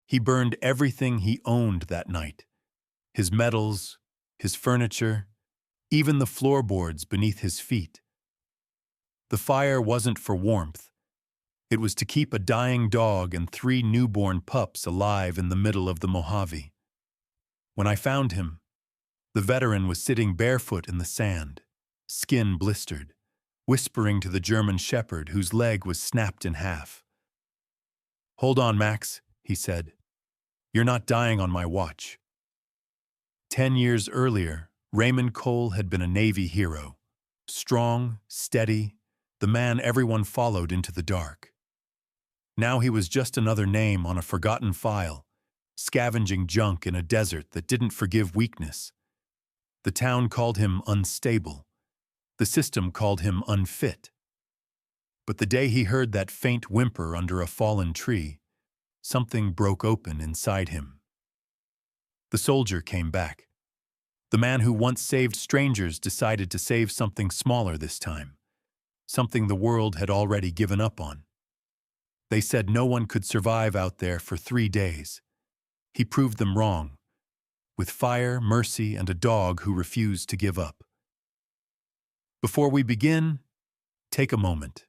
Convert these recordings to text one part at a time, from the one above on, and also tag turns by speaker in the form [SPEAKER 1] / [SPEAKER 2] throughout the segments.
[SPEAKER 1] He burned everything he owned that night. His medals, his furniture, even the floorboards beneath his feet. The fire wasn't for warmth. It was to keep a dying dog and 3 newborn pups alive in the middle of the Mojave. When I found him, the veteran was sitting barefoot in the sand, skin blistered, whispering to the German shepherd whose leg was snapped in half. "Hold on, Max," he said. "You're not dying on my watch." 10 years earlier, Raymond Cole had been a Navy hero. Strong, steady, the man everyone followed into the dark. Now he was just another name on a forgotten file, scavenging junk in a desert that didn't forgive weakness. The town called him unstable. The system called him unfit. But the day he heard that faint whimper under a fallen tree, something broke open inside him. The soldier came back. The man who once saved strangers decided to save something smaller this time, something the world had already given up on. They said no one could survive out there for 3 days. He proved them wrong, with fire, mercy, and a dog who refused to give up. Before we begin, take a moment.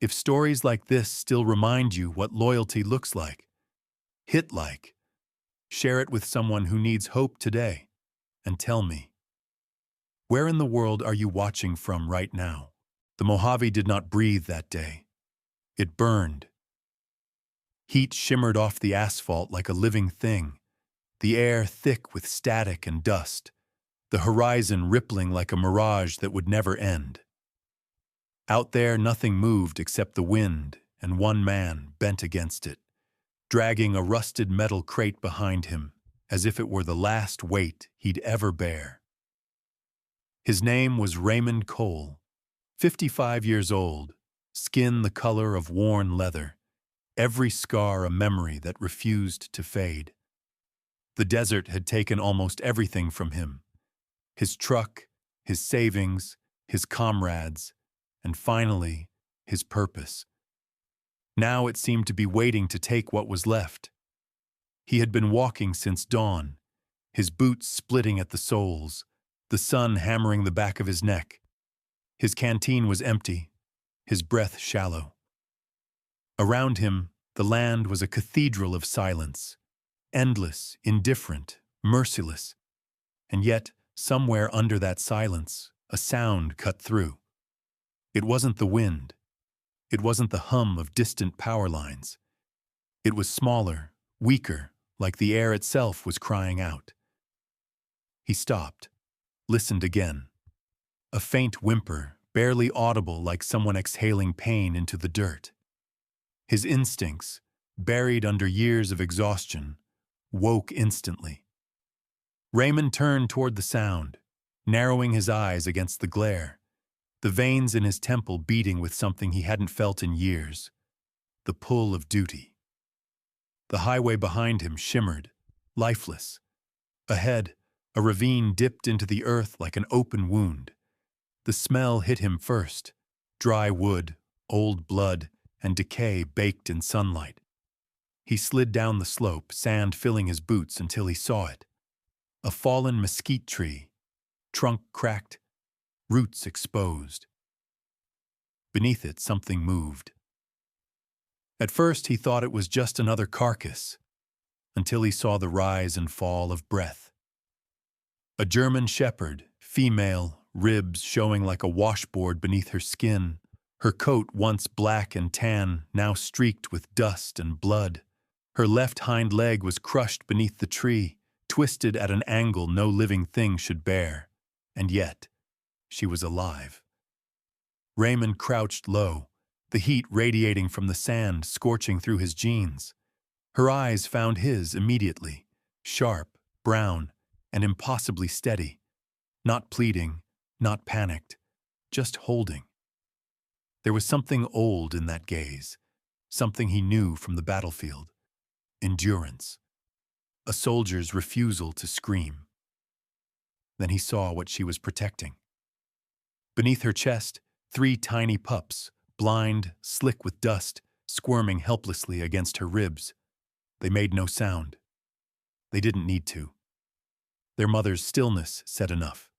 [SPEAKER 1] If stories like this still remind you what loyalty looks like, hit like, share it with someone who needs hope today, and tell me, where in the world are you watching from right now? The Mojave did not breathe that day. It burned. Heat shimmered off the asphalt like a living thing, the air thick with static and dust, the horizon rippling like a mirage that would never end. Out there, nothing moved except the wind and one man bent against it, dragging a rusted metal crate behind him, as if it were the last weight he'd ever bear. His name was Raymond Cole, 55 years old, skin the color of worn leather, every scar a memory that refused to fade. The desert had taken almost everything from him: his truck, his savings, his comrades, and finally, his purpose. Now it seemed to be waiting to take what was left. He had been walking since dawn, his boots splitting at the soles, the sun hammering the back of his neck. His canteen was empty, his breath shallow. Around him, the land was a cathedral of silence, endless, indifferent, merciless. And yet, somewhere under that silence, a sound cut through. It wasn't the wind. It wasn't the hum of distant power lines. It was smaller, weaker, like the air itself was crying out. He stopped, listened again. A faint whimper, barely audible, like someone exhaling pain into the dirt. His instincts, buried under years of exhaustion, woke instantly. Raymond turned toward the sound, narrowing his eyes against the glare, the veins in his temple beating with something he hadn't felt in years: the pull of duty. The highway behind him shimmered, lifeless. Ahead, a ravine dipped into the earth like an open wound. The smell hit him first: dry wood, old blood, and decay baked in sunlight. He slid down the slope, sand filling his boots, until he saw it. A fallen mesquite tree, trunk cracked, roots exposed. Beneath it, something moved. At first, he thought it was just another carcass, until he saw the rise and fall of breath. A German shepherd, female, ribs showing like a washboard beneath her skin, her coat once black and tan, now streaked with dust and blood. Her left hind leg was crushed beneath the tree, twisted at an angle no living thing should bear. And yet, she was alive. Raymond crouched low, the heat radiating from the sand scorching through his jeans. Her eyes found his immediately, sharp, brown, and impossibly steady. Not pleading, not panicked, just holding. There was something old in that gaze, something he knew from the battlefield: endurance, a soldier's refusal to scream. Then he saw what she was protecting. Beneath her chest, 3 tiny pups, blind, slick with dust, squirming helplessly against her ribs. They made no sound. They didn't need to. Their mother's stillness said enough.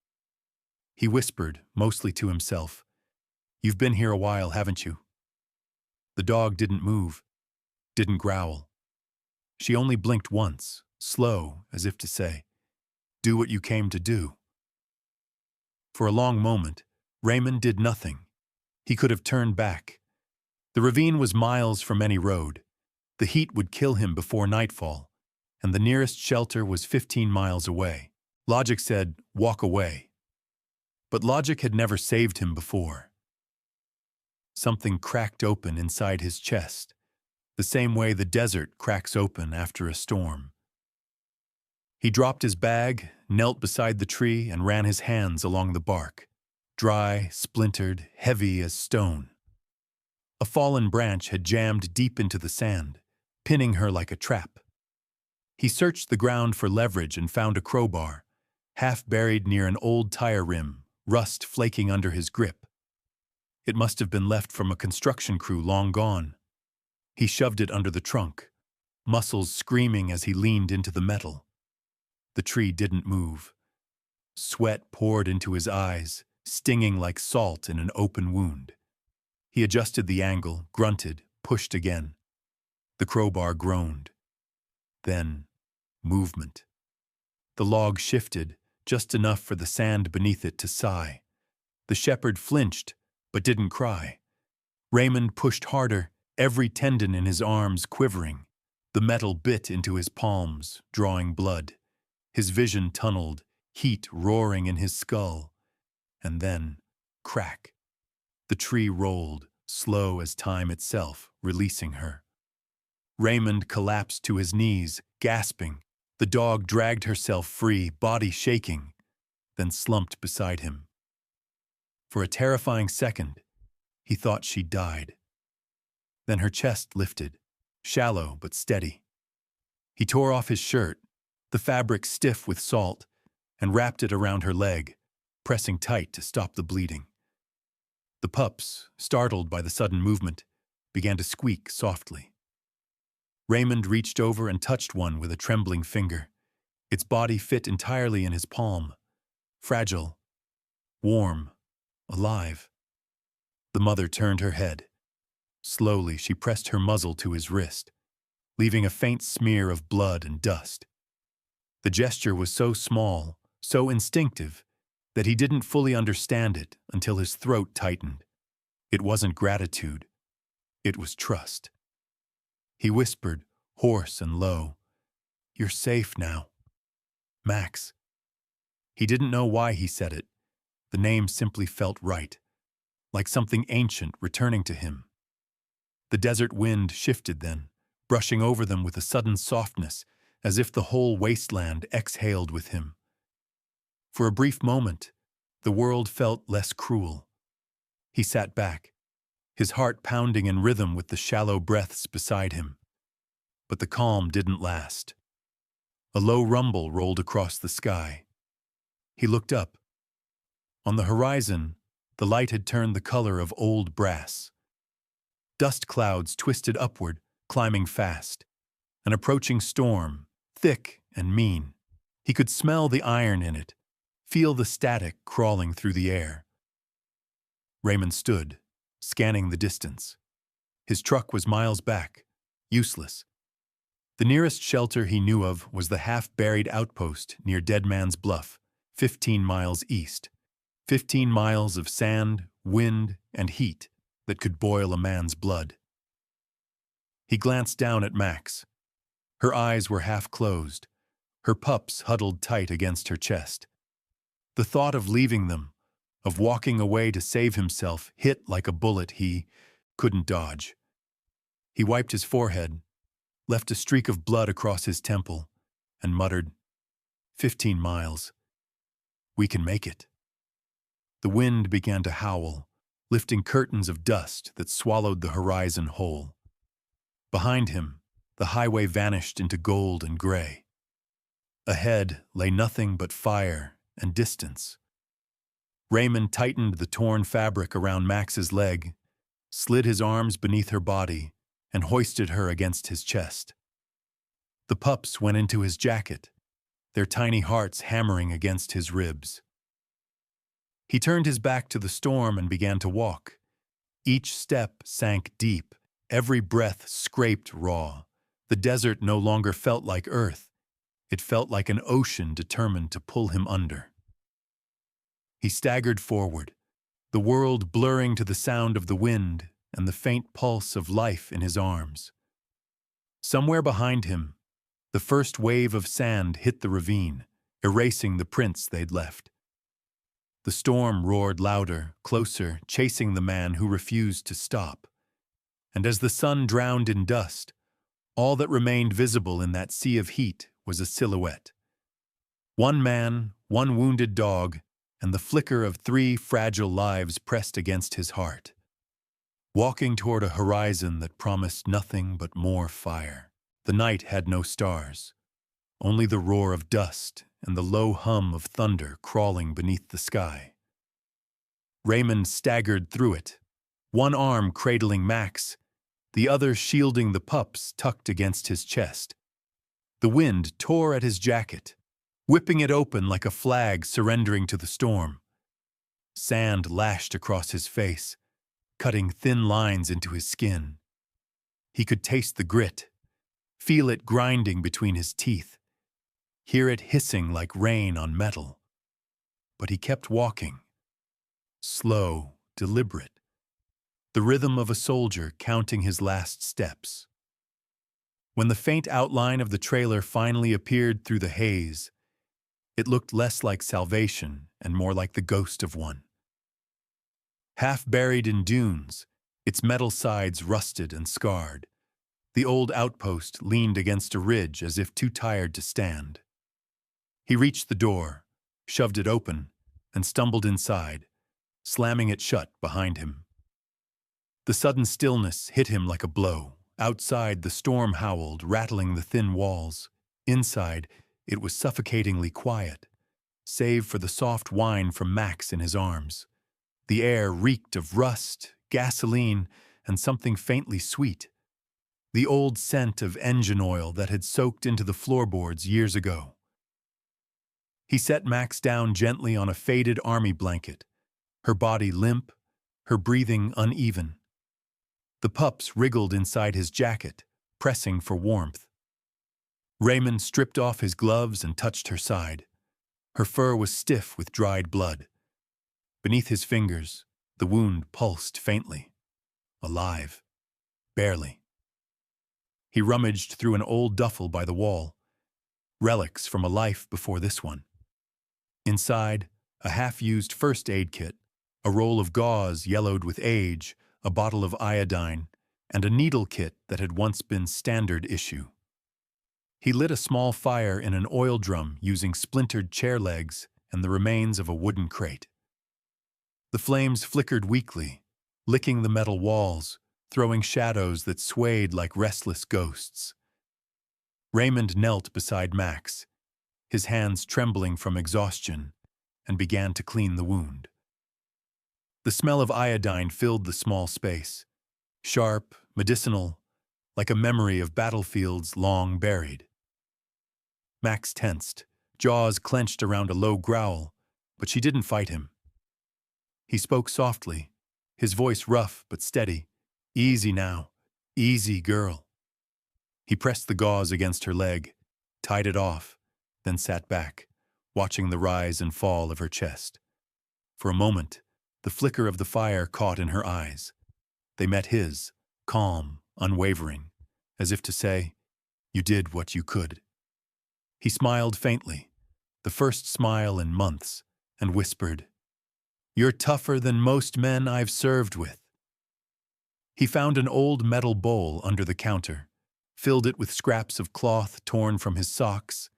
[SPEAKER 1] He whispered, mostly to himself, "You've been here a while, haven't you?" The dog didn't move, didn't growl. She only blinked once, slow, as if to say, "Do what you came to do." For a long moment, Raymond did nothing. He could have turned back. The ravine was miles from any road. The heat would kill him before nightfall, and the nearest shelter was 15 miles away. Logic said, "Walk away." But logic had never saved him before. Something cracked open inside his chest, the same way the desert cracks open after a storm. He dropped his bag, knelt beside the tree, and ran his hands along the bark, dry, splintered, heavy as stone. A fallen branch had jammed deep into the sand, pinning her like a trap. He searched the ground for leverage and found a crowbar, half buried near an old tire rim, rust flaking under his grip. It must have been left from a construction crew long gone. He shoved it under the trunk, muscles screaming as he leaned into the metal. The tree didn't move. Sweat poured into his eyes, stinging like salt in an open wound. He adjusted the angle, grunted, pushed again. The crowbar groaned. Then, movement. The log shifted, just enough for the sand beneath it to sigh. The shepherd flinched, but didn't cry. Raymond pushed harder, every tendon in his arms quivering. The metal bit into his palms, drawing blood. His vision tunneled, heat roaring in his skull. And then, crack. The tree rolled, slow as time itself, releasing her. Raymond collapsed to his knees, gasping. The dog dragged herself free, body shaking, then slumped beside him. For a terrifying second, he thought she'd died. Then her chest lifted, shallow but steady. He tore off his shirt, the fabric stiff with salt, and wrapped it around her leg, pressing tight to stop the bleeding. The pups, startled by the sudden movement, began to squeak softly. Raymond reached over and touched one with a trembling finger. Its body fit entirely in his palm, fragile, warm, alive. The mother turned her head. Slowly, she pressed her muzzle to his wrist, leaving a faint smear of blood and dust. The gesture was so small, so instinctive, that he didn't fully understand it until his throat tightened. It wasn't gratitude. It was trust. He whispered, hoarse and low, "You're safe now. Max." He didn't know why he said it. The name simply felt right, like something ancient returning to him. The desert wind shifted then, brushing over them with a sudden softness, as if the whole wasteland exhaled with him. For a brief moment, the world felt less cruel. He sat back, his heart pounding in rhythm with the shallow breaths beside him. But the calm didn't last. A low rumble rolled across the sky. He looked up. On the horizon, the light had turned the color of old brass. Dust clouds twisted upward, climbing fast. An approaching storm, thick and mean. He could smell the iron in it, feel the static crawling through the air. Raymond stood, scanning the distance. His truck was miles back, useless. The nearest shelter he knew of was the half-buried outpost near Dead Man's Bluff, 15 miles east. 15 miles of sand, wind, and heat that could boil a man's blood. He glanced down at Max. Her eyes were half closed, her pups huddled tight against her chest. The thought of leaving them, of walking away to save himself, hit like a bullet he couldn't dodge. He wiped his forehead, left a streak of blood across his temple, and muttered, 15 miles. We can make it. The wind began to howl, lifting curtains of dust that swallowed the horizon whole. Behind him, the highway vanished into gold and gray. Ahead lay nothing but fire and distance. Raymond tightened the torn fabric around Max's leg, slid his arms beneath her body, and hoisted her against his chest. The pups went into his jacket, their tiny hearts hammering against his ribs. He turned his back to the storm and began to walk. Each step sank deep, every breath scraped raw. The desert no longer felt like earth. It felt like an ocean determined to pull him under. He staggered forward, the world blurring to the sound of the wind and the faint pulse of life in his arms. Somewhere behind him, the first wave of sand hit the ravine, erasing the prints they'd left. The storm roared louder, closer, chasing the man who refused to stop. And as the sun drowned in dust, all that remained visible in that sea of heat was a silhouette. One man, one wounded dog, and the flicker of 3 fragile lives pressed against his heart, walking toward a horizon that promised nothing but more fire. The night had no stars, only the roar of dust and the low hum of thunder crawling beneath the sky. Raymond staggered through it, one arm cradling Max, the other shielding the pups tucked against his chest. The wind tore at his jacket, whipping it open like a flag surrendering to the storm. Sand lashed across his face, cutting thin lines into his skin. He could taste the grit, feel it grinding between his teeth, hear it hissing like rain on metal. But he kept walking, slow, deliberate, the rhythm of a soldier counting his last steps. When the faint outline of the trailer finally appeared through the haze, it looked less like salvation and more like the ghost of one. Half buried in dunes, its metal sides rusted and scarred, the old outpost leaned against a ridge as if too tired to stand. He reached the door, shoved it open, and stumbled inside, slamming it shut behind him. The sudden stillness hit him like a blow. Outside, the storm howled, rattling the thin walls. Inside, it was suffocatingly quiet, save for the soft whine from Max in his arms. The air reeked of rust, gasoline, and something faintly sweet. The old scent of engine oil that had soaked into the floorboards years ago. He set Max down gently on a faded army blanket, her body limp, her breathing uneven. The pups wriggled inside his jacket, pressing for warmth. Raymond stripped off his gloves and touched her side. Her fur was stiff with dried blood. Beneath his fingers, the wound pulsed faintly. Alive. Barely. He rummaged through an old duffel by the wall, relics from a life before this one. Inside, a half-used first aid kit, a roll of gauze yellowed with age, a bottle of iodine, and a needle kit that had once been standard issue. He lit a small fire in an oil drum using splintered chair legs and the remains of a wooden crate. The flames flickered weakly, licking the metal walls, throwing shadows that swayed like restless ghosts. Raymond knelt beside Max, his hands trembling from exhaustion, and began to clean the wound. The smell of iodine filled the small space, sharp, medicinal, like a memory of battlefields long buried. Max tensed, jaws clenched around a low growl, but she didn't fight him. He spoke softly, his voice rough but steady. "Easy now. Easy, girl." He pressed the gauze against her leg, tied it off, then sat back, watching the rise and fall of her chest. For a moment, the flicker of the fire caught in her eyes. They met his, calm, unwavering, as if to say, "You did what you could." He smiled faintly, the first smile in months, and whispered, "You're tougher than most men I've served with." He found an old metal bowl under the counter, filled it with scraps of cloth torn from his socks,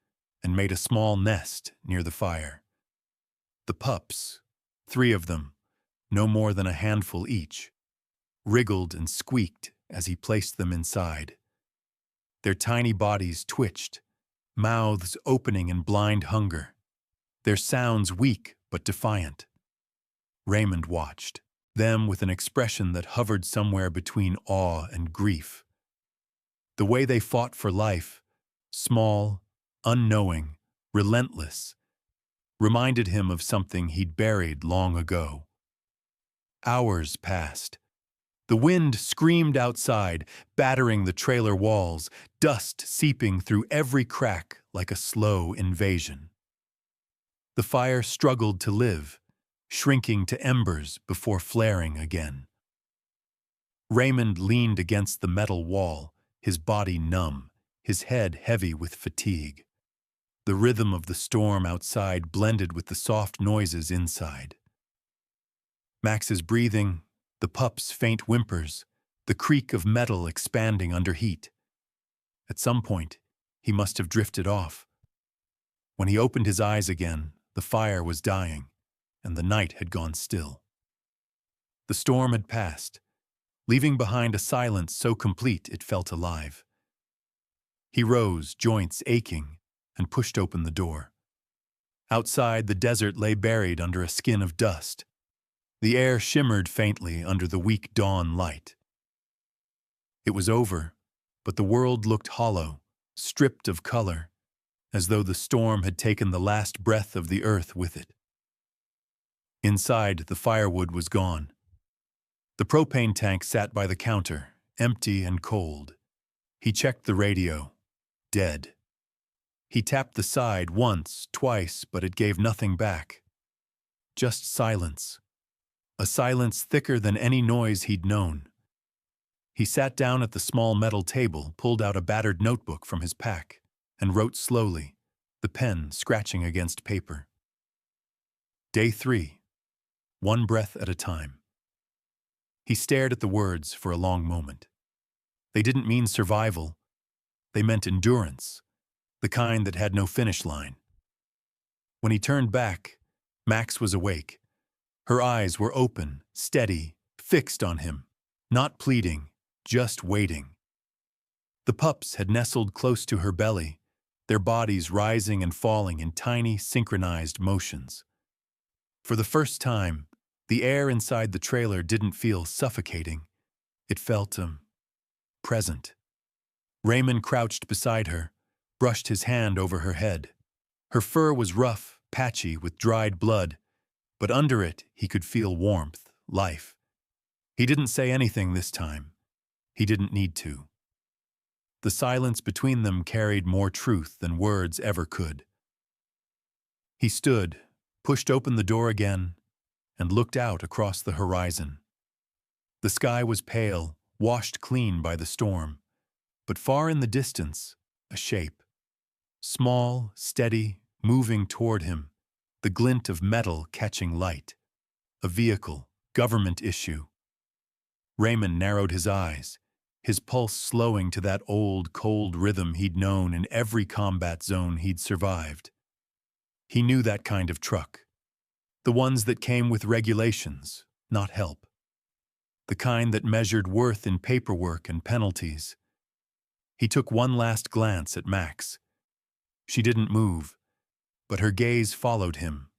[SPEAKER 1] and made a small nest near the fire. The pups, 3 of them, no more than a handful each, wriggled and squeaked as he placed them inside. Their tiny bodies twitched, mouths opening in blind hunger, their sounds weak but defiant. Raymond watched, them with an expression that hovered somewhere between awe and grief. The way they fought for life, small, unknowing, relentless, reminded him of something he'd buried long ago. Hours passed. The wind screamed outside, battering the trailer walls, dust seeping through every crack like a slow invasion. The fire struggled to live, shrinking to embers before flaring again. Raymond leaned against the metal wall, his body numb, his head heavy with fatigue. The rhythm of the storm outside blended with the soft noises inside. Max's breathing, the pup's faint whimpers, the creak of metal expanding under heat. At some point, he must have drifted off. When he opened his eyes again, the fire was dying, and the night had gone still. The storm had passed, leaving behind a silence so complete it felt alive. He rose, joints aching, and pushed open the door. Outside, the desert lay buried under a skin of dust. The air shimmered faintly under the weak dawn light. It was over, but the world looked hollow, stripped of color, as though the storm had taken the last breath of the earth with it. Inside, the firewood was gone. The propane tank sat by the counter, empty and cold. He checked the radio. Dead. He tapped the side once, twice, but it gave nothing back. Just silence. A silence thicker than any noise he'd known. He sat down at the small metal table, pulled out a battered notebook from his pack, and wrote slowly, the pen scratching against paper. Day 3. One breath at a time. He stared at the words for a long moment. They didn't mean survival. They meant endurance, the kind that had no finish line. When he turned back, Max was awake. Her eyes were open, steady, fixed on him, not pleading, just waiting. The pups had nestled close to her belly, their bodies rising and falling in tiny, synchronized motions. For the first time, the air inside the trailer didn't feel suffocating. It felt, present. Raymond crouched beside her, brushed his hand over her head. Her fur was rough, patchy with dried blood, but under it he could feel warmth, life. He didn't say anything this time. He didn't need to. The silence between them carried more truth than words ever could. He stood, pushed open the door again, and looked out across the horizon. The sky was pale, washed clean by the storm, but far in the distance, a shape. Small, steady, moving toward him, the glint of metal catching light. A vehicle, government issue. Raymond narrowed his eyes, his pulse slowing to that old, cold rhythm he'd known in every combat zone he'd survived. He knew that kind of truck. The ones that came with regulations, not help. The kind that measured worth in paperwork and penalties. He took one last glance at Max. She didn't move, but her gaze followed him,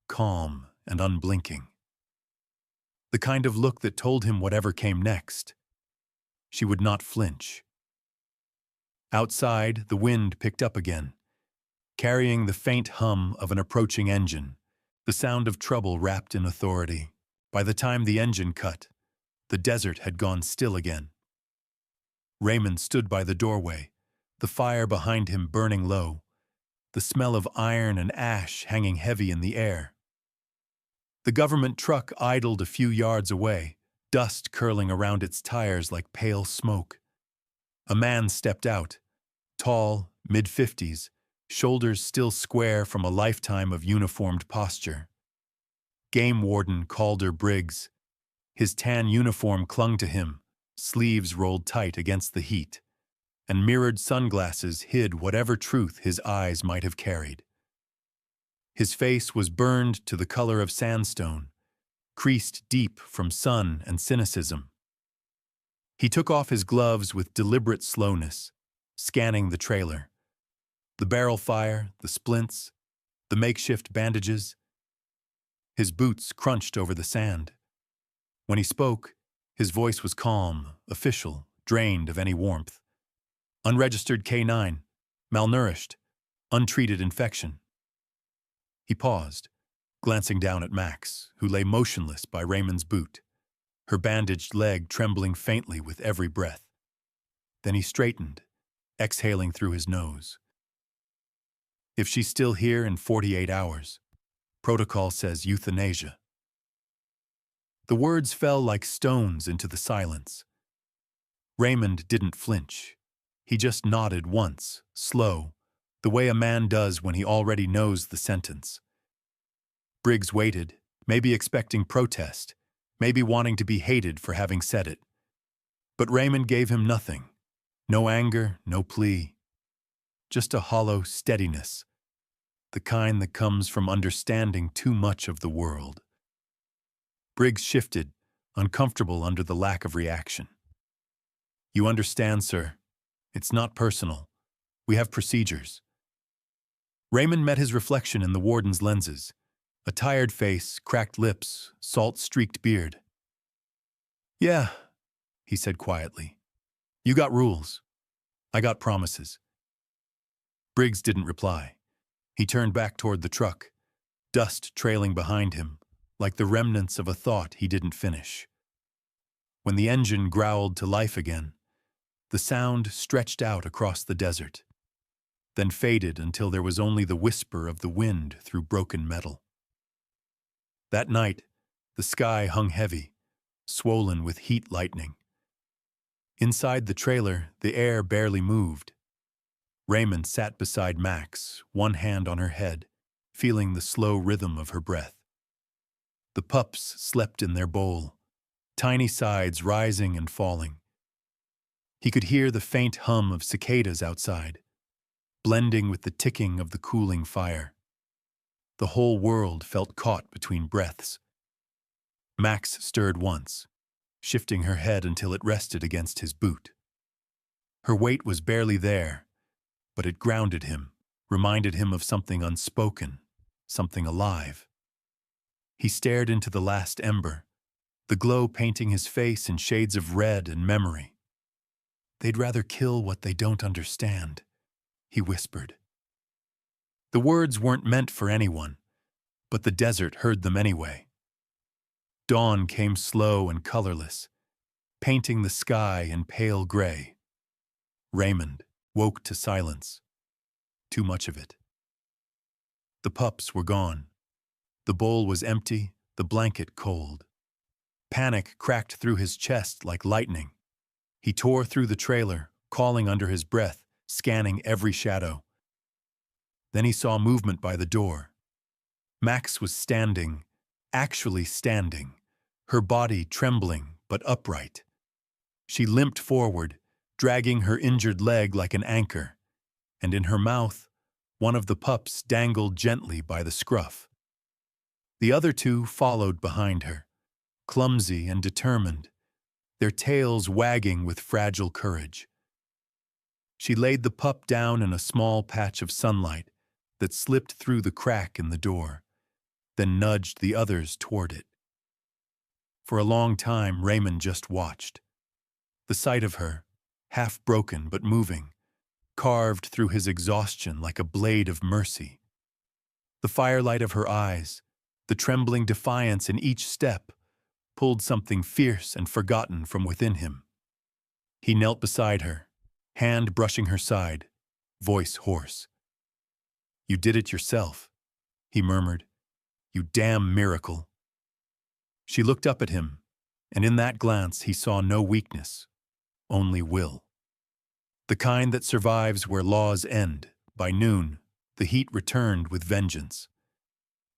[SPEAKER 1] calm and unblinking. The kind of look that told him whatever came next, she would not flinch. Outside, the wind picked up again, carrying the faint hum of an approaching engine, the sound of trouble wrapped in authority. By the time the engine cut, the desert had gone still again. Raymond stood by the doorway, the fire behind him burning low, the smell of iron and ash hanging heavy in the air. The government truck idled a few yards away, dust curling around its tires like pale smoke. A man stepped out, tall, mid-50s, shoulders still square from a lifetime of uniformed posture. Game Warden Calder Briggs. His tan uniform clung to him, sleeves rolled tight against the heat, and mirrored sunglasses hid whatever truth his eyes might have carried. His face was burned to the color of sandstone, creased deep from sun and cynicism. He took off his gloves with deliberate slowness, scanning the trailer. The barrel fire, the splints, the makeshift bandages. His boots crunched over the sand. When he spoke, his voice was calm, official, drained of any warmth. Unregistered K9. malnourished, untreated infection. He paused, glancing down at Max, who lay motionless by Raymond's boot, her bandaged leg trembling faintly with every breath. Then he straightened, exhaling through his nose. If she's still here in 48 hours, protocol says euthanasia. The words fell like stones into the silence. Raymond didn't flinch. He just nodded once, slow, the way a man does when he already knows the sentence. Briggs waited, maybe expecting protest, maybe wanting to be hated for having said it. But Raymond gave him nothing. No anger, no plea. Just a hollow steadiness, the kind that comes from understanding too much of the world. Briggs shifted, uncomfortable under the lack of reaction. You understand, sir. It's not personal. We have procedures. Raymond met his reflection in the warden's lenses. A tired face, cracked lips, salt-streaked beard. Yeah, he said quietly. You got rules. I got promises. Briggs didn't reply. He turned back toward the truck, dust trailing behind him, like the remnants of a thought he didn't finish. When the engine growled to life again, the sound stretched out across the desert, then faded until there was only the whisper of the wind through broken metal. That night, the sky hung heavy, swollen with heat lightning. Inside the trailer, the air barely moved. Raymond sat beside Max, one hand on her head, feeling the slow rhythm of her breath. The pups slept in their bowl, tiny sides rising and falling. He could hear the faint hum of cicadas outside, blending with the ticking of the cooling fire. The whole world felt caught between breaths. Max stirred once, shifting her head until it rested against his boot. Her weight was barely there, but it grounded him, reminded him of something unspoken, something alive. He stared into the last ember, the glow painting his face in shades of red and memory. They'd rather kill what they don't understand, he whispered. The words weren't meant for anyone, but the desert heard them anyway. Dawn came slow and colorless, painting the sky in pale gray. Raymond woke to silence. Too much of it. The pups were gone. The bowl was empty, the blanket cold. Panic cracked through his chest like lightning. He tore through the trailer, calling under his breath, scanning every shadow. Then he saw movement by the door. Max was standing, actually standing, her body trembling but upright. She limped forward, dragging her injured leg like an anchor, and in her mouth, one of the pups dangled gently by the scruff. The other two followed behind her, clumsy and determined, their tails wagging with fragile courage. She laid the pup down in a small patch of sunlight that slipped through the crack in the door, then nudged the others toward it. For a long time, Raymond just watched. The sight of her, half broken but moving, carved through his exhaustion like a blade of mercy. The firelight of her eyes, the trembling defiance in each step, pulled something fierce and forgotten from within him. He knelt beside her, hand brushing her side, voice hoarse. You did it yourself, he murmured. You damn miracle. She looked up at him, and in that glance he saw no weakness, only will. The kind that survives where laws end. By noon, the heat returned with vengeance.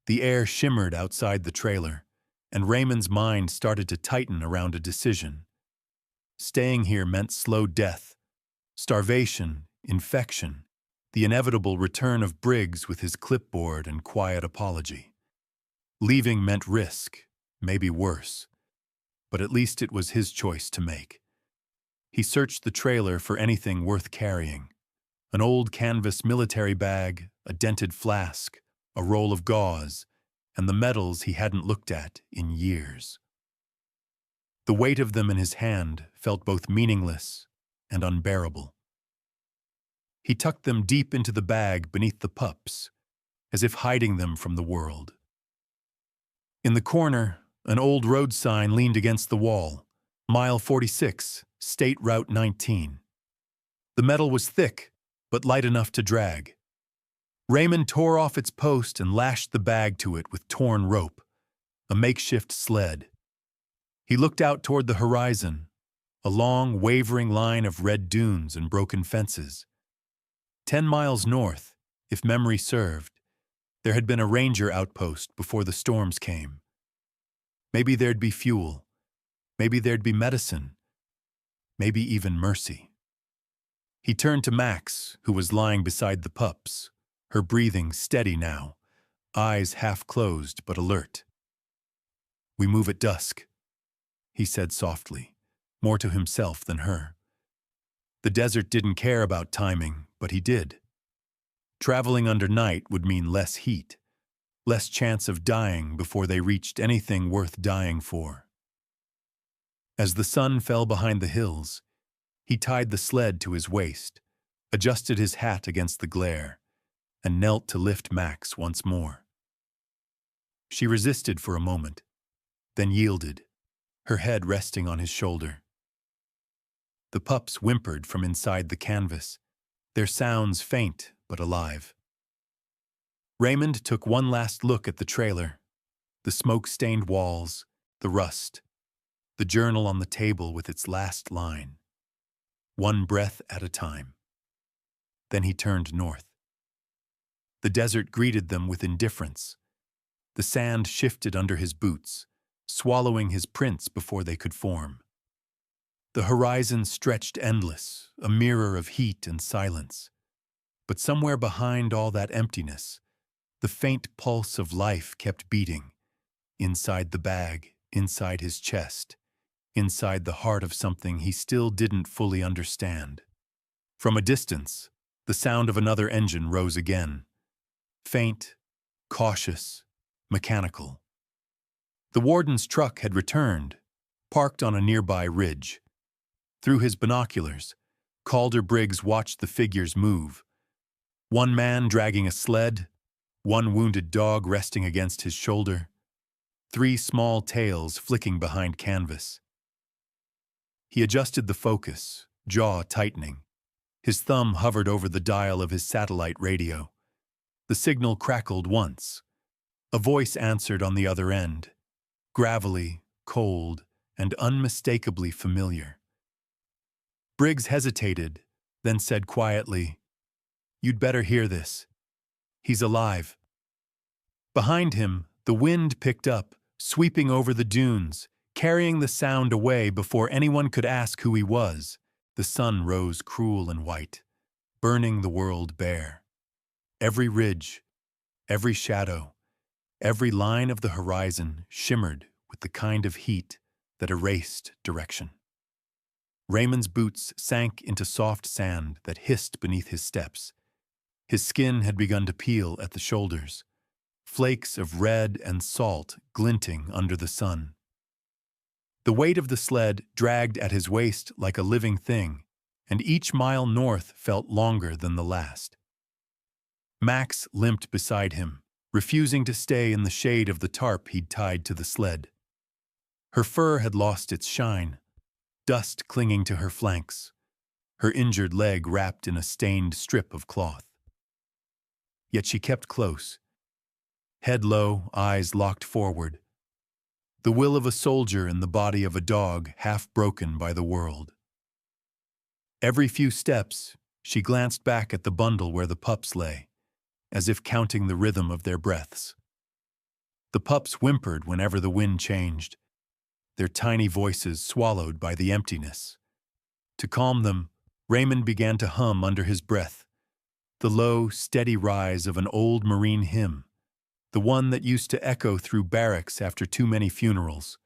[SPEAKER 1] The air shimmered outside the trailer, and Raymond's mind started to tighten around a decision. Staying here meant slow death, starvation, infection, the inevitable return of Briggs with his clipboard and quiet apology. Leaving meant risk, maybe worse, but at least it was his choice to make. He searched the trailer for anything worth carrying. An old canvas military bag, a dented flask, a roll of gauze, and the medals he hadn't looked at in years. The weight of them in his hand felt both meaningless and unbearable. He tucked them deep into the bag beneath the pups, as if hiding them from the world. In the corner, an old road sign leaned against the wall. Mile 46, State Route 19. The metal was thick, but light enough to drag. Raymond tore off its post and lashed the bag to it with torn rope, a makeshift sled. He looked out toward the horizon, a long, wavering line of red dunes and broken fences. 10 miles north, if memory served, there had been a ranger outpost before the storms came. Maybe there'd be fuel. Maybe there'd be medicine. Maybe even mercy. He turned to Max, who was lying beside the pups, her breathing steady now, eyes half closed but alert. "We move at dusk," he said softly, more to himself than her. The desert didn't care about timing, but he did. Traveling under night would mean less heat, less chance of dying before they reached anything worth dying for. As the sun fell behind the hills, he tied the sled to his waist, adjusted his hat against the glare, and knelt to lift Max once more. She resisted for a moment, then yielded, her head resting on his shoulder. The pups whimpered from inside the canvas, their sounds faint but alive. Raymond took one last look at the trailer, the smoke-stained walls, the rust, the journal on the table with its last line. One breath at a time. Then he turned north. The desert greeted them with indifference. The sand shifted under his boots, swallowing his prints before they could form. The horizon stretched endless, a mirror of heat and silence. But somewhere behind all that emptiness, the faint pulse of life kept beating, inside the bag, inside his chest, inside the heart of something he still didn't fully understand. From a distance, the sound of another engine rose again, faint, cautious, mechanical. The warden's truck had returned, parked on a nearby ridge. Through his binoculars, Calder Briggs watched the figures move. One man dragging a sled, one wounded dog resting against his shoulder, 3 small tails flicking behind canvas. He adjusted the focus, jaw tightening. His thumb hovered over the dial of his satellite radio. The signal crackled once. A voice answered on the other end, gravelly, cold, and unmistakably familiar. Briggs hesitated, then said quietly, "You'd better hear this. He's alive." Behind him, the wind picked up, sweeping over the dunes, carrying the sound away before anyone could ask who he was. The sun rose cruel and white, burning the world bare. Every ridge, every shadow, every line of the horizon shimmered with the kind of heat that erased direction. Raymond's boots sank into soft sand that hissed beneath his steps. His skin had begun to peel at the shoulders, flakes of red and salt glinting under the sun. The weight of the sled dragged at his waist like a living thing, and each mile north felt longer than the last. Max limped beside him, refusing to stay in the shade of the tarp he'd tied to the sled. Her fur had lost its shine, dust clinging to her flanks, her injured leg wrapped in a stained strip of cloth. Yet she kept close, head low, eyes locked forward, the will of a soldier in the body of a dog half broken by the world. Every few steps, she glanced back at the bundle where the pups lay, as if counting the rhythm of their breaths. The pups whimpered whenever the wind changed, their tiny voices swallowed by the emptiness. To calm them, Raymond began to hum under his breath, the low, steady rise of an old Marine hymn, the one that used to echo through barracks after too many funerals.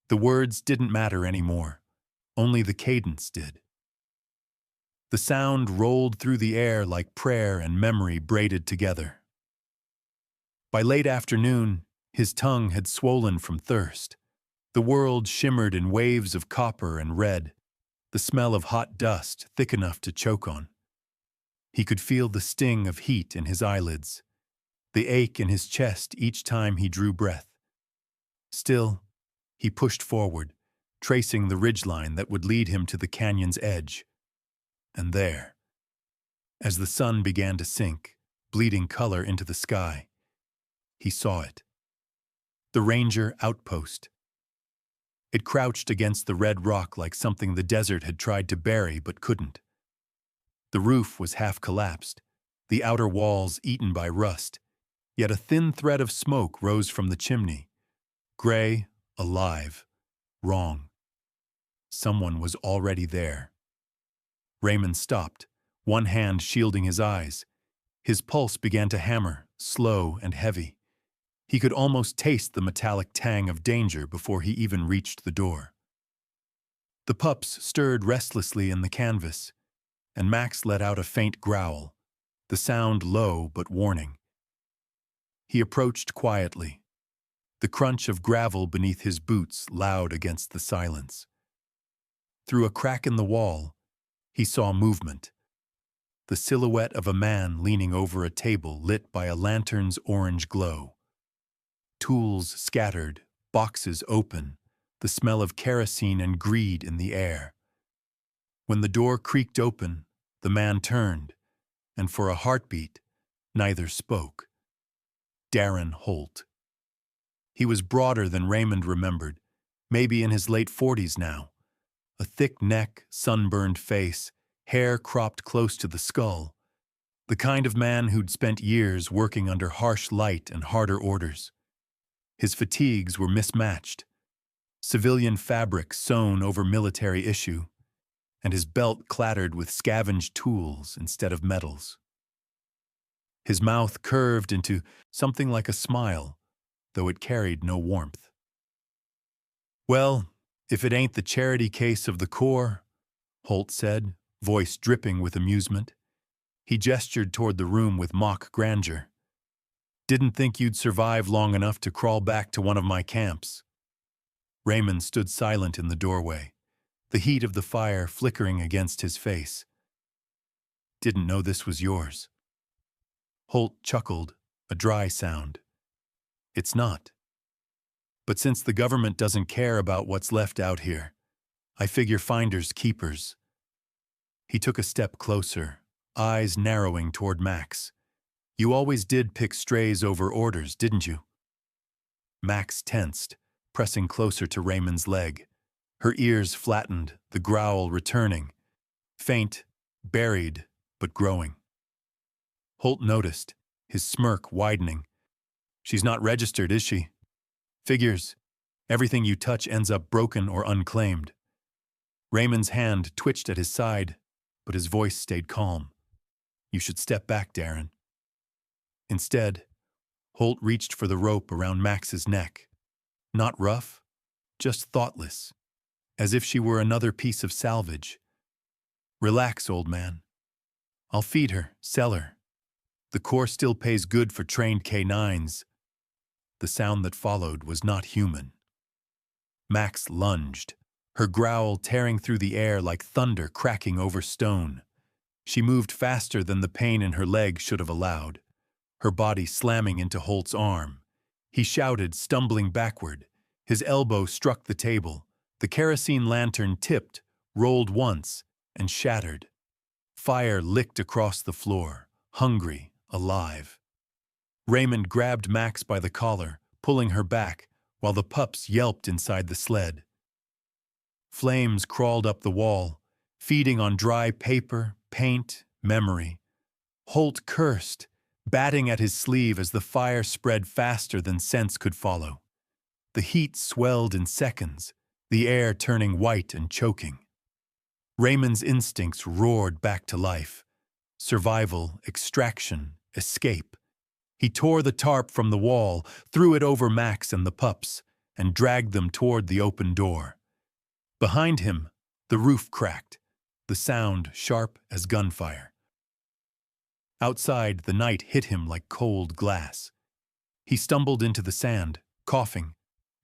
[SPEAKER 1] The words didn't matter anymore, only the cadence did. The sound rolled through the air like prayer and memory braided together. By late afternoon, his tongue had swollen from thirst. The world shimmered in waves of copper and red, the smell of hot dust thick enough to choke on. He could feel the sting of heat in his eyelids, the ache in his chest each time he drew breath. Still, he pushed forward, tracing the ridgeline that would lead him to the canyon's edge. And there, as the sun began to sink, bleeding color into the sky, he saw it. The ranger outpost. It crouched against the red rock like something the desert had tried to bury but couldn't. The roof was half collapsed, the outer walls eaten by rust, yet a thin thread of smoke rose from the chimney. Gray, alive, wrong. Someone was already there. Raymond stopped, one hand shielding his eyes. His pulse began to hammer, slow and heavy. He could almost taste the metallic tang of danger before he even reached the door. The pups stirred restlessly in the canvas, and Max let out a faint growl, the sound low but warning. He approached quietly, the crunch of gravel beneath his boots loud against the silence. Through a crack in the wall, he saw movement, the silhouette of a man leaning over a table lit by a lantern's orange glow. Tools scattered, boxes open, the smell of kerosene and greed in the air. When the door creaked open, the man turned, and for a heartbeat, neither spoke. Darren Holt. He was broader than Raymond remembered, maybe in his late 40s now. A thick neck, sunburned face, hair cropped close to the skull. The kind of man who'd spent years working under harsh light and harder orders. His fatigues were mismatched, civilian fabric sewn over military issue, and his belt clattered with scavenged tools instead of metals. His mouth curved into something like a smile, though it carried no warmth. "Well, if it ain't the charity case of the Corps," Holt said, voice dripping with amusement. He gestured toward the room with mock grandeur. "Didn't think you'd survive long enough to crawl back to one of my camps." Raymond stood silent in the doorway, the heat of the fire flickering against his face. "Didn't know this was yours." Holt chuckled, a dry sound. "It's not. But since the government doesn't care about what's left out here, I figure finders keepers." He took a step closer, eyes narrowing toward Max. "You always did pick strays over orders, didn't you?" Max tensed, pressing closer to Raymond's leg. Her ears flattened, the growl returning. Faint, buried, but growing. Holt noticed, his smirk widening. "She's not registered, is she? Figures. Everything you touch ends up broken or unclaimed." Raymond's hand twitched at his side, but his voice stayed calm. "You should step back, Darren." Instead, Holt reached for the rope around Max's neck. Not rough, just thoughtless, as if she were another piece of salvage. "Relax, old man. I'll feed her, sell her. The Corps still pays good for trained K9s. The sound that followed was not human. Max lunged, her growl tearing through the air like thunder cracking over stone. She moved faster than the pain in her leg should have allowed, her body slamming into Holt's arm. He shouted, stumbling backward. His elbow struck the table. The kerosene lantern tipped, rolled once, and shattered. Fire licked across the floor, hungry, alive. Raymond grabbed Max by the collar, pulling her back, while the pups yelped inside the sled. Flames crawled up the wall, feeding on dry paper, paint, memory. Holt cursed, batting at his sleeve as the fire spread faster than sense could follow. The heat swelled in seconds, the air turning white and choking. Raymond's instincts roared back to life. Survival, extraction, escape. He tore the tarp from the wall, threw it over Max and the pups, and dragged them toward the open door. Behind him, the roof cracked, the sound sharp as gunfire. Outside, the night hit him like cold glass. He stumbled into the sand, coughing,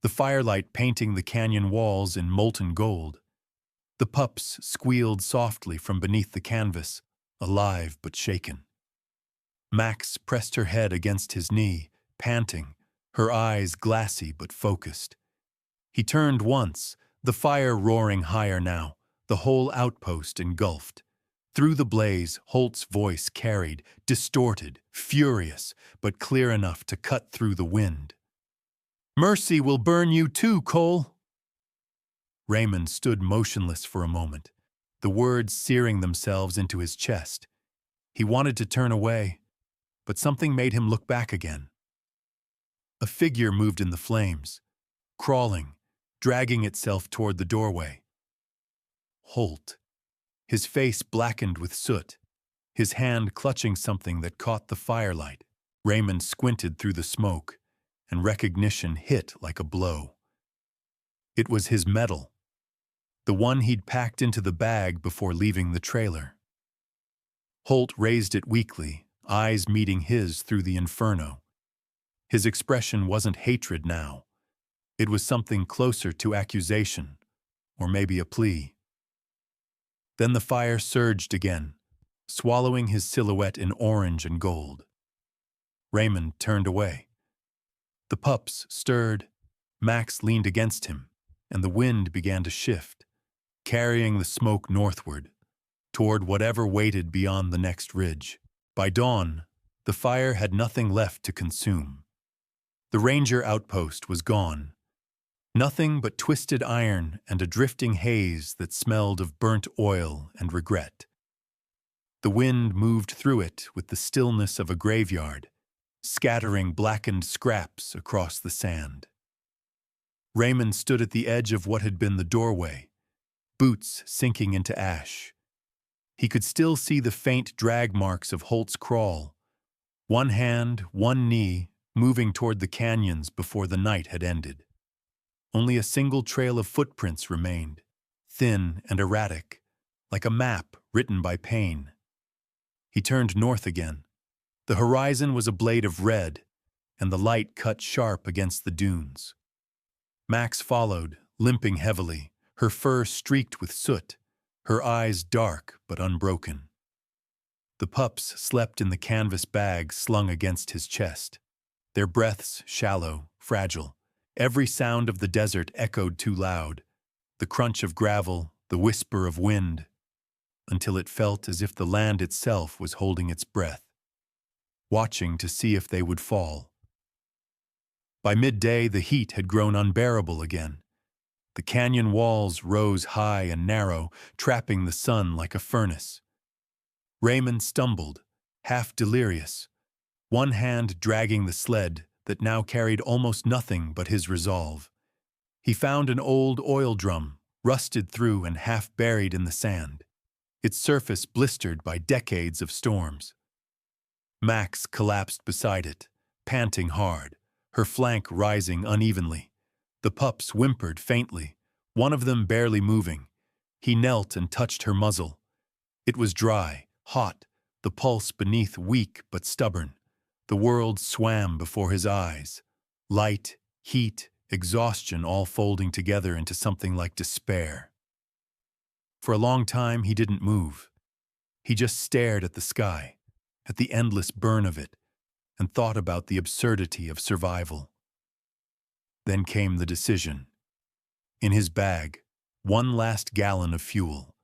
[SPEAKER 1] the firelight painting the canyon walls in molten gold. The pups squealed softly from beneath the canvas, alive but shaken. Max pressed her head against his knee, panting, her eyes glassy but focused. He turned once, the fire roaring higher now, the whole outpost engulfed. Through the blaze, Holt's voice carried, distorted, furious, but clear enough to cut through the wind. "Mercy will burn you too, Cole!" Raymond stood motionless for a moment, the words searing themselves into his chest. He wanted to turn away, but something made him look back again. A figure moved in the flames, crawling, dragging itself toward the doorway. Holt, his face blackened with soot, his hand clutching something that caught the firelight. Raymond squinted through the smoke, and recognition hit like a blow. It was his medal, the one he'd packed into the bag before leaving the trailer. Holt raised it weakly, eyes meeting his through the inferno. His expression wasn't hatred now. It was something closer to accusation, or maybe a plea. Then the fire surged again, swallowing his silhouette in orange and gold. Raymond turned away. The pups stirred, Max leaned against him, and the wind began to shift, carrying the smoke northward, toward whatever waited beyond the next ridge. By dawn, the fire had nothing left to consume. The ranger outpost was gone. Nothing but twisted iron and a drifting haze that smelled of burnt oil and regret. The wind moved through it with the stillness of a graveyard, scattering blackened scraps across the sand. Raymond stood at the edge of what had been the doorway, boots sinking into ash. He could still see the faint drag marks of Holt's crawl, one hand, one knee, moving toward the canyons before the night had ended. Only a single trail of footprints remained, thin and erratic, like a map written by pain. He turned north again. The horizon was a blade of red, and the light cut sharp against the dunes. Max followed, limping heavily, her fur streaked with soot, her eyes dark but unbroken. The pups slept in the canvas bag slung against his chest, their breaths shallow, fragile. Every sound of the desert echoed too loud, the crunch of gravel, the whisper of wind, until it felt as if the land itself was holding its breath, watching to see if they would fall. By midday, the heat had grown unbearable again. The canyon walls rose high and narrow, trapping the sun like a furnace. Raymond stumbled, half delirious, one hand dragging the sled that now carried almost nothing but his resolve. He found an old oil drum, rusted through and half buried in the sand, its surface blistered by decades of storms. Max collapsed beside it, panting hard, her flank rising unevenly. The pups whimpered faintly, one of them barely moving. He knelt and touched her muzzle. It was dry, hot, the pulse beneath weak but stubborn. The world swam before his eyes, light, heat, exhaustion all folding together into something like despair. For a long time he didn't move. He just stared at the sky, at the endless burn of it, and thought about the absurdity of survival. Then came the decision. In his bag, one last gallon of fuel.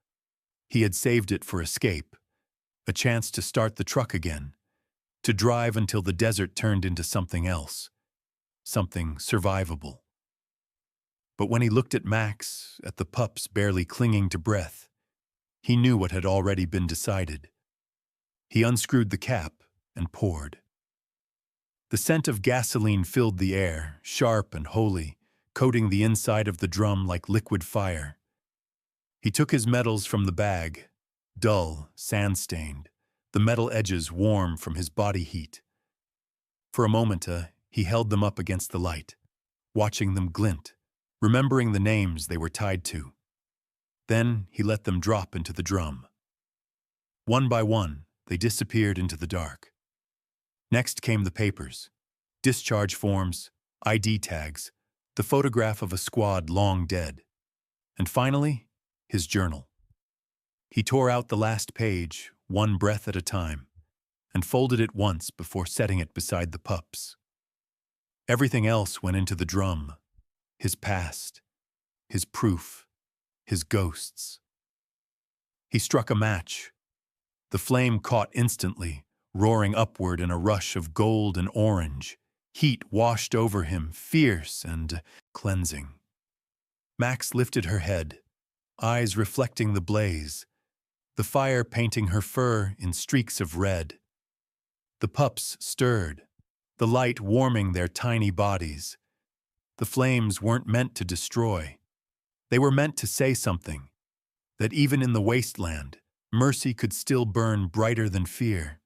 [SPEAKER 1] He had saved it for escape, a chance to start the truck again, to drive until the desert turned into something else, something survivable. But when he looked at Max, at the pups barely clinging to breath, he knew what had already been decided. He unscrewed the cap and poured. The scent of gasoline filled the air, sharp and holy, coating the inside of the drum like liquid fire. He took his metals from the bag, dull, sand-stained, the metal edges warm from his body heat. For a moment, he held them up against the light, watching them glint, remembering the names they were tied to. Then he let them drop into the drum. One by one, they disappeared into the dark. Next came the papers, discharge forms, ID tags, the photograph of a squad long dead, and finally, his journal. He tore out the last page, one breath at a time, and folded it once before setting it beside the pups. Everything else went into the drum: his past, his proof, his ghosts. He struck a match. The flame caught instantly, roaring upward in a rush of gold and orange. Heat washed over him, fierce and cleansing. Max lifted her head, eyes reflecting the blaze, the fire painting her fur in streaks of red. The pups stirred, the light warming their tiny bodies. The flames weren't meant to destroy. They were meant to say something, that even in the wasteland, mercy could still burn brighter than fear.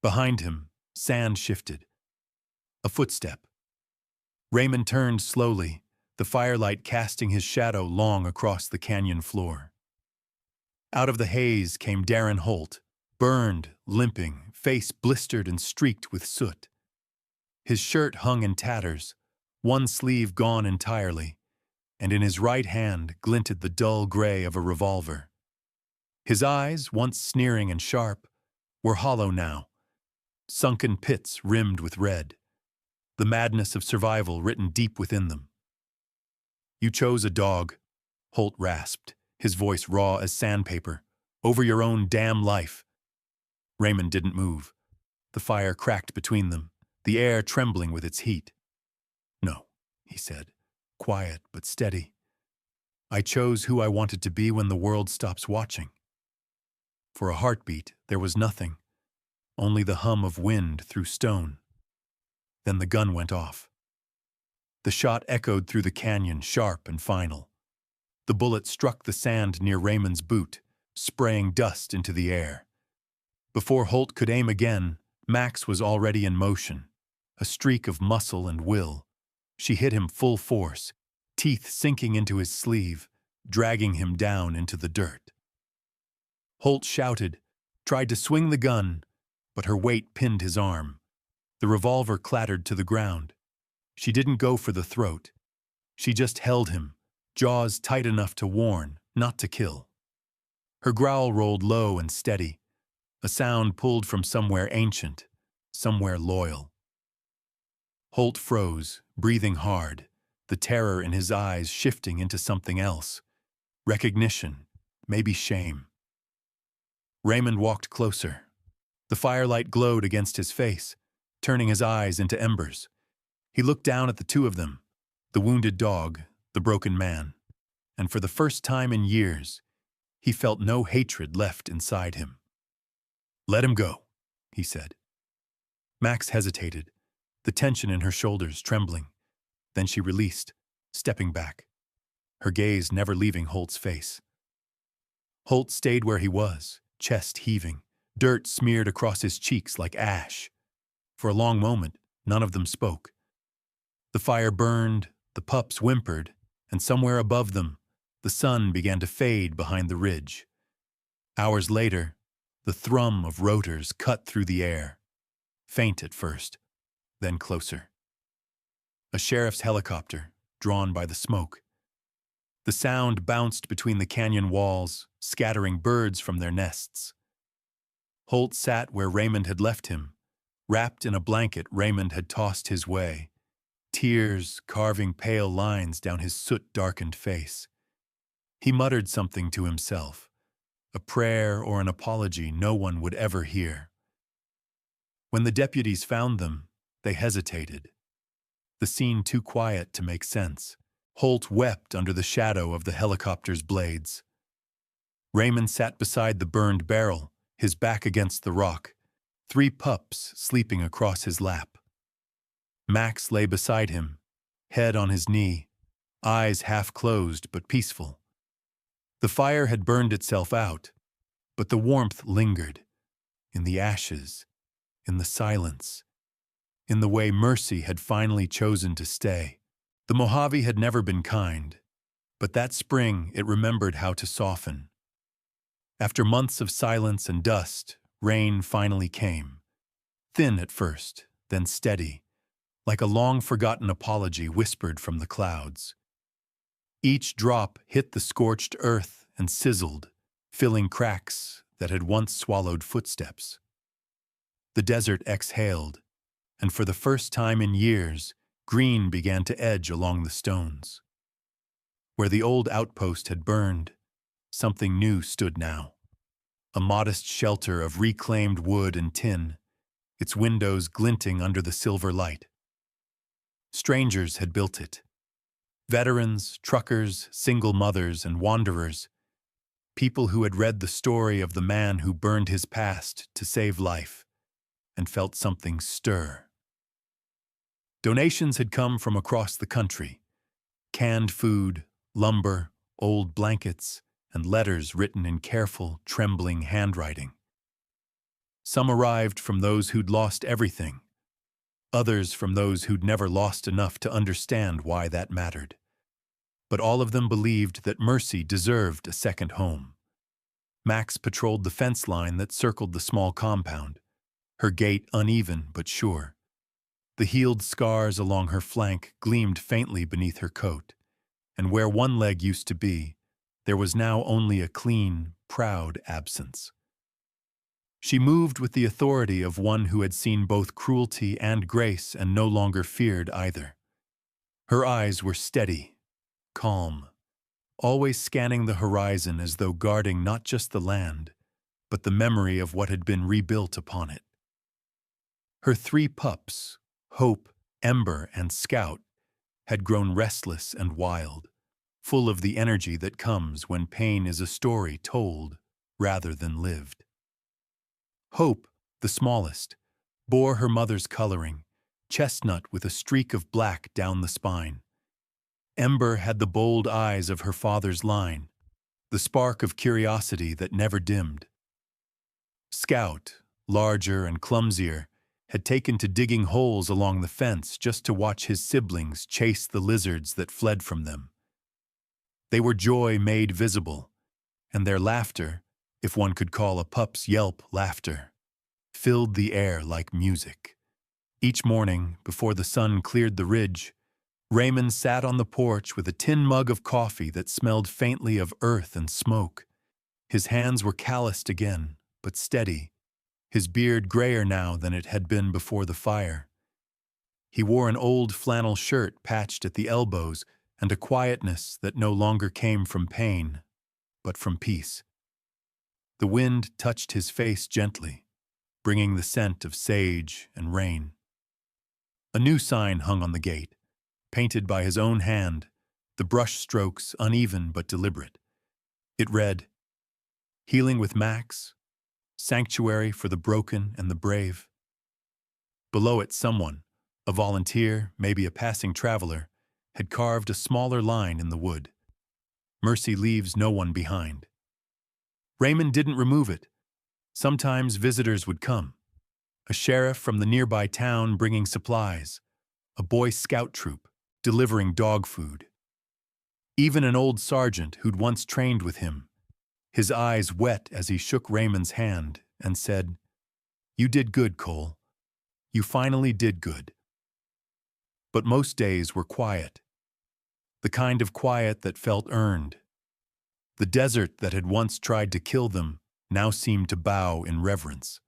[SPEAKER 1] Behind him, sand shifted. A footstep. Raymond turned slowly, the firelight casting his shadow long across the canyon floor. Out of the haze came Darren Holt, burned, limping, face blistered and streaked with soot. His shirt hung in tatters, one sleeve gone entirely, and in his right hand glinted the dull gray of a revolver. His eyes, once sneering and sharp, were hollow now, sunken pits rimmed with red, the madness of survival written deep within them. "You chose a dog," Holt rasped, his voice raw as sandpaper, "over your own damn life." Raymond didn't move. The fire cracked between them, the air trembling with its heat. "No," he said, quiet but steady. "I chose who I wanted to be when the world stops watching." For a heartbeat, there was nothing, only the hum of wind through stone. Then the gun went off. The shot echoed through the canyon, sharp and final. The bullet struck the sand near Raymond's boot, spraying dust into the air. Before Holt could aim again, Max was already in motion, a streak of muscle and will. She hit him full force, teeth sinking into his sleeve, dragging him down into the dirt. Holt shouted, tried to swing the gun, but her weight pinned his arm. The revolver clattered to the ground. She didn't go for the throat. She just held him, jaws tight enough to warn, not to kill. Her growl rolled low and steady, a sound pulled from somewhere ancient, somewhere loyal. Holt froze, breathing hard, the terror in his eyes shifting into something else. Recognition, maybe shame. Raymond walked closer. The firelight glowed against his face, turning his eyes into embers. He looked down at the two of them, the wounded dog, the broken man, and for the first time in years, he felt no hatred left inside him. "Let him go," he said. Max hesitated, the tension in her shoulders trembling. Then she released, stepping back, her gaze never leaving Holt's face. Holt stayed where he was, chest heaving, dirt smeared across his cheeks like ash. For a long moment, none of them spoke. The fire burned, the pups whimpered, and somewhere above them, the sun began to fade behind the ridge. Hours later, the thrum of rotors cut through the air, faint at first, then closer. A sheriff's helicopter, drawn by the smoke. The sound bounced between the canyon walls, scattering birds from their nests. Holt sat where Raymond had left him, wrapped in a blanket Raymond had tossed his way, tears carving pale lines down his soot-darkened face. He muttered something to himself, a prayer or an apology no one would ever hear. When the deputies found them, they hesitated, the scene too quiet to make sense. Holt wept under the shadow of the helicopter's blades. Raymond sat beside the burned barrel, his back against the rock, 3 pups sleeping across his lap. Max lay beside him, head on his knee, eyes half closed but peaceful. The fire had burned itself out, but the warmth lingered, in the ashes, in the silence, in the way mercy had finally chosen to stay. The Mojave had never been kind, but that spring it remembered how to soften. After months of silence and dust, rain finally came. Thin at first, then steady, like a long-forgotten apology whispered from the clouds. Each drop hit the scorched earth and sizzled, filling cracks, that had once swallowed footsteps. The desert exhaled, and for the first time in years, green began to edge along the stones. Where the old outpost had burned, something new stood now. A modest shelter of reclaimed wood and tin, its windows glinting under the silver light. Strangers had built it. Veterans, truckers, single mothers, and wanderers. People who had read the story of the man who burned his past to save life and felt something stir. Donations had come from across the country. Canned food, lumber, old blankets, and letters written in careful, trembling handwriting. Some arrived from those who'd lost everything, others from those who'd never lost enough to understand why that mattered. But all of them believed that Mercy deserved a second home. Max patrolled the fence line that circled the small compound, her gait uneven but sure. The healed scars along her flank gleamed faintly beneath her coat, and where one leg used to be, there was now only a clean, proud absence. She moved with the authority of one who had seen both cruelty and grace and no longer feared either. Her eyes were steady, calm, always scanning the horizon as though guarding not just the land, but the memory of what had been rebuilt upon it. Her 3 pups, Hope, Ember, and Scout, had grown restless and wild, full of the energy that comes when pain is a story told rather than lived. Hope, the smallest, bore her mother's coloring, chestnut with a streak of black down the spine. Ember had the bold eyes of her father's line, the spark of curiosity that never dimmed. Scout, larger and clumsier, had taken to digging holes along the fence just to watch his siblings chase the lizards that fled from them. They were joy made visible, and their laughter, if one could call a pup's yelp laughter, filled the air like music. Each morning, before the sun cleared the ridge, Raymond sat on the porch with a tin mug of coffee that smelled faintly of earth and smoke. His hands were calloused again, but steady, his beard grayer now than it had been before the fire. He wore an old flannel shirt patched at the elbows and a quietness that no longer came from pain, but from peace. The wind touched his face gently, bringing the scent of sage and rain. A new sign hung on the gate, painted by his own hand, the brush strokes uneven but deliberate. It read, "Healing with Max, Sanctuary for the Broken and the Brave." Below it, someone, a volunteer, maybe a passing traveler, had carved a smaller line in the wood. Mercy leaves no one behind. Raymond didn't remove it. Sometimes visitors would come. A sheriff from the nearby town bringing supplies, a Boy Scout troop delivering dog food. Even an old sergeant who'd once trained with him, his eyes wet as he shook Raymond's hand and said, "You did good, Cole. You finally did good." But most days were quiet. The kind of quiet that felt earned. The desert that had once tried to kill them now seemed to bow in reverence.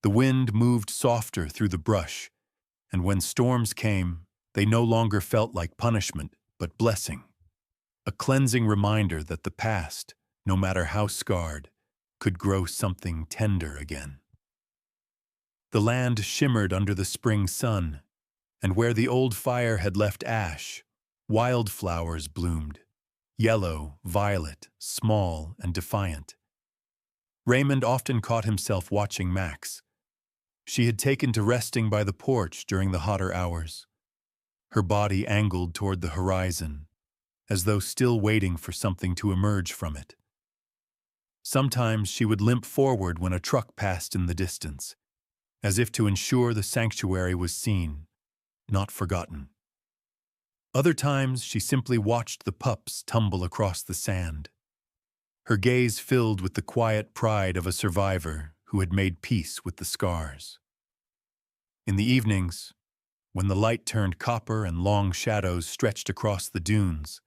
[SPEAKER 1] The wind moved softer through the brush, and when storms came, they no longer felt like punishment, but blessing. A cleansing reminder that the past, no matter how scarred, could grow something tender again. The land shimmered under the spring sun, and where the old fire had left ash, wildflowers bloomed, yellow, violet, small, and defiant. Raymond often caught himself watching Max. She had taken to resting by the porch during the hotter hours, her body angled toward the horizon, as though still waiting for something to emerge from it. Sometimes she would limp forward when a truck passed in the distance, as if to ensure the sanctuary was seen, not forgotten. Other times she simply watched the pups tumble across the sand, her gaze filled with the quiet pride of a survivor who had made peace with the scars. In the evenings, when the light turned copper and long shadows stretched across the dunes,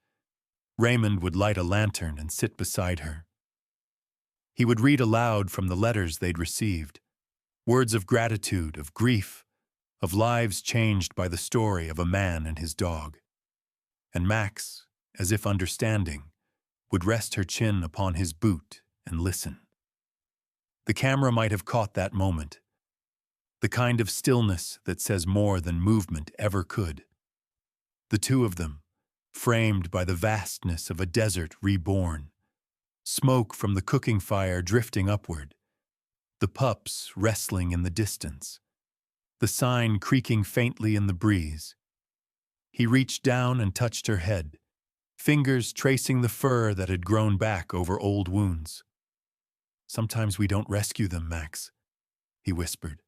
[SPEAKER 1] Raymond would light a lantern and sit beside her. He would read aloud from the letters they'd received, words of gratitude, of grief, of lives changed by the story of a man and his dog. And Max, as if understanding, would rest her chin upon his boot and listen. The camera might have caught that moment, the kind of stillness that says more than movement ever could. The two of them, framed by the vastness of a desert reborn, smoke from the cooking fire drifting upward, the pups wrestling in the distance, the sign creaking faintly in the breeze. He reached down and touched her head, fingers tracing the fur that had grown back over old wounds. "Sometimes we don't rescue them, Max," he whispered.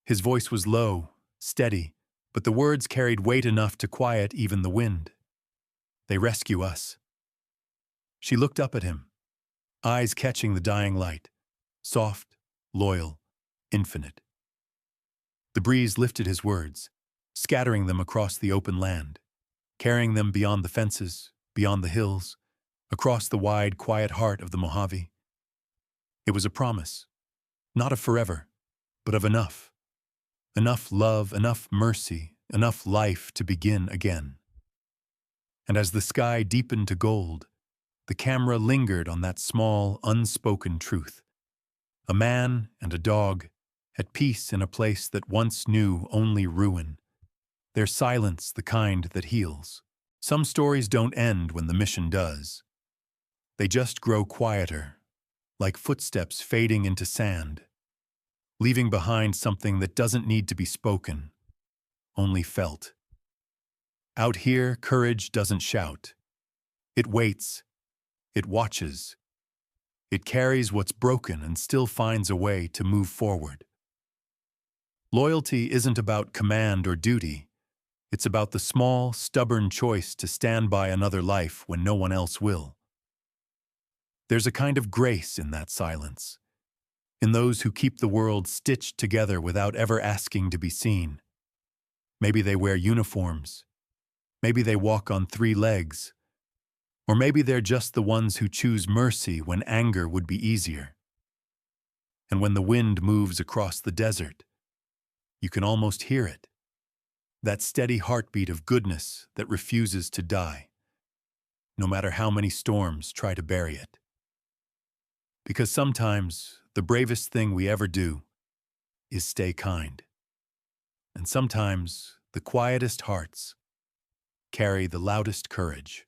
[SPEAKER 1] His voice was low, steady, but the words carried weight enough to quiet even the wind. "They rescue us." She looked up at him, eyes catching the dying light, soft, loyal, infinite. The breeze lifted his words, scattering them across the open land, carrying them beyond the fences, beyond the hills, across the wide, quiet heart of the Mojave. It was a promise, not of forever, but of enough. Enough love, enough mercy, enough life to begin again. And as the sky deepened to gold, the camera lingered on that small, unspoken truth. A man and a dog, at peace in a place that once knew only ruin. Their silence the kind that heals. Some stories don't end when the mission does. They just grow quieter, like footsteps fading into sand, leaving behind something that doesn't need to be spoken, only felt. Out here, courage doesn't shout. It waits. It watches. It carries what's broken and still finds a way to move forward. Loyalty isn't about command or duty. It's about the small, stubborn choice to stand by another life when no one else will. There's a kind of grace in that silence, in those who keep the world stitched together without ever asking to be seen. Maybe they wear uniforms. Maybe they walk on 3 legs. Or maybe they're just the ones who choose mercy when anger would be easier. And when the wind moves across the desert, you can almost hear it. That steady heartbeat of goodness that refuses to die, no matter how many storms try to bury it. Because sometimes the bravest thing we ever do is stay kind. And sometimes the quietest hearts carry the loudest courage.